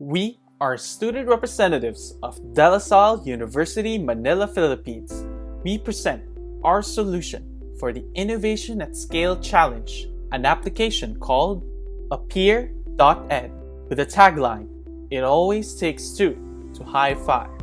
We are student representatives of De La Salle University, Manila, Philippines. We present our solution for the Innovation at Scale Challenge, an application called Appear.ed with a tagline, "It always takes two to high five."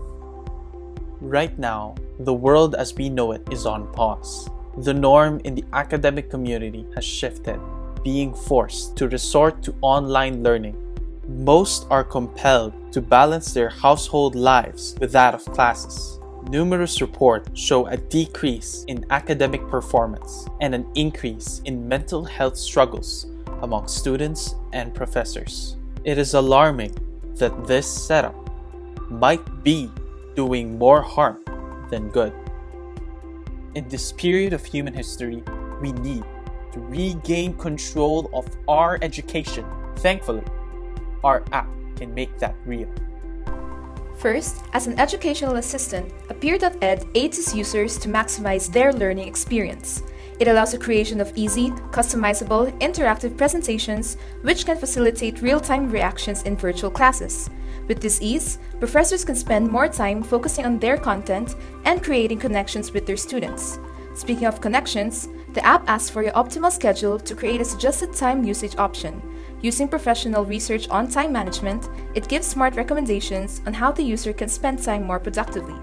Right now, the world as we know it is on pause. The norm in the academic community has shifted, being forced to resort to online learning. Most are compelled to balance their household lives with that of classes. Numerous reports show a decrease in academic performance and an increase in mental health struggles among students and professors. It is alarming that this setup might be doing more harm than good. In this period of human history, we need to regain control of our education. Thankfully, our app can make that real. First, as an educational assistant, Appear.ed aids its users to maximize their learning experience. It allows the creation of easy, customizable, interactive presentations which can facilitate real-time reactions in virtual classes. With this ease, professors can spend more time focusing on their content and creating connections with their students. Speaking of connections, the app asks for your optimal schedule to create a suggested time usage option. Using professional research on time management, it gives smart recommendations on how the user can spend time more productively.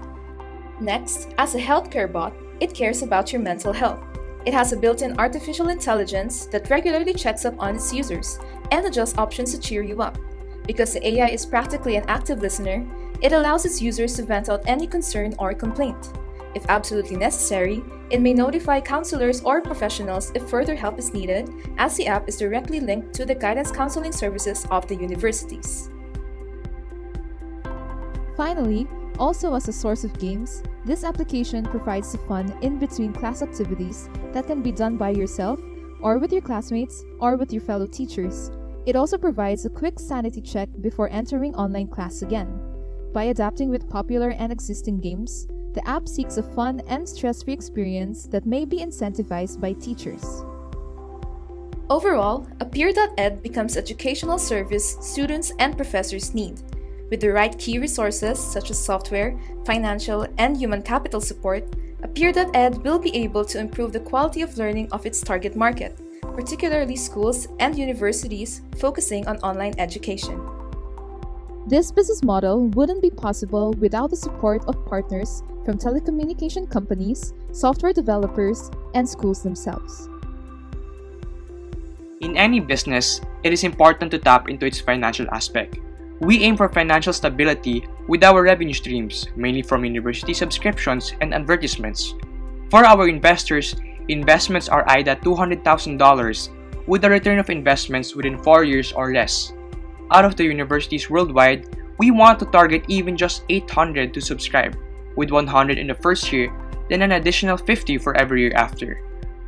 Next, as a healthcare bot, it cares about your mental health. It has a built-in artificial intelligence that regularly checks up on its users and adjusts options to cheer you up. Because the AI is practically an active listener, it allows its users to vent out any concern or complaint. If absolutely necessary, it may notify counselors or professionals if further help is needed, as the app is directly linked to the guidance counseling services of the universities. Finally, also as a source of games, this application provides the fun in between class activities that can be done by yourself, or with your classmates, or with your fellow teachers. It also provides a quick sanity check before entering online class again. By adapting with popular and existing games, the app seeks a fun and stress-free experience that may be incentivized by teachers. Overall, Appear.ed becomes educational service students and professors need. With the right key resources such as software, financial, and human capital support, Appear.ed will be able to improve the quality of learning of its target market, particularly schools and universities focusing on online education. This business model wouldn't be possible without the support of partners from telecommunication companies, software developers, and schools themselves. In any business, it is important to tap into its financial aspect. We aim for financial stability with our revenue streams, mainly from university subscriptions and advertisements. For our investors, investments are either $200,000 with a return of investments within 4 years or less. Out of the universities worldwide, we want to target even just 800 to subscribe, with 100 in the first year, then an additional 50 for every year after.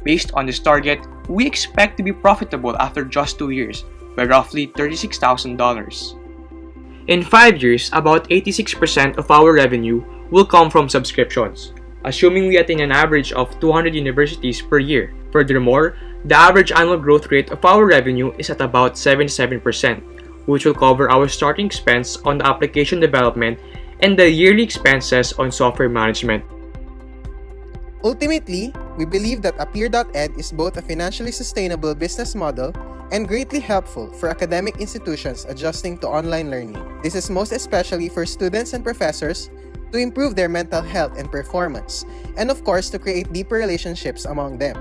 Based on this target, we expect to be profitable after just 2 years, by roughly $36,000. In 5 years, about 86% of our revenue will come from subscriptions, assuming we attain an average of 200 universities per year. Furthermore, the average annual growth rate of our revenue is at about 77%, which will cover our starting expense on the application development and the yearly expenses on software management. Ultimately, we believe that Appear.ed is both a financially sustainable business model and greatly helpful for academic institutions adjusting to online learning. This is most especially for students and professors to improve their mental health and performance, and of course to create deeper relationships among them.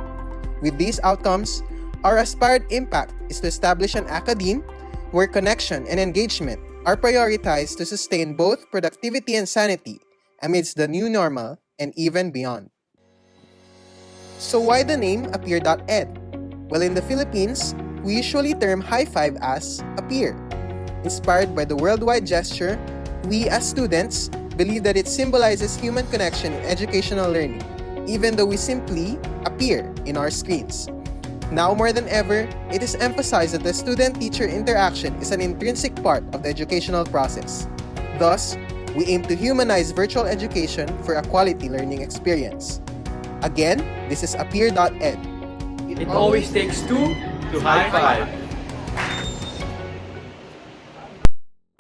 With these outcomes, our aspired impact is to establish an academe where connection and engagement are prioritized to sustain both productivity and sanity amidst the new normal and even beyond. So why the name Appear.ed? Well, in the Philippines, we usually term high five as appear. Inspired by the worldwide gesture, we as students believe that it symbolizes human connection in educational learning, even though we simply appear in our screens. Now more than ever, it is emphasized that the student-teacher interaction is an intrinsic part of the educational process. Thus, we aim to humanize virtual education for a quality learning experience. Again, this is Appear.ed. It always takes two to high five.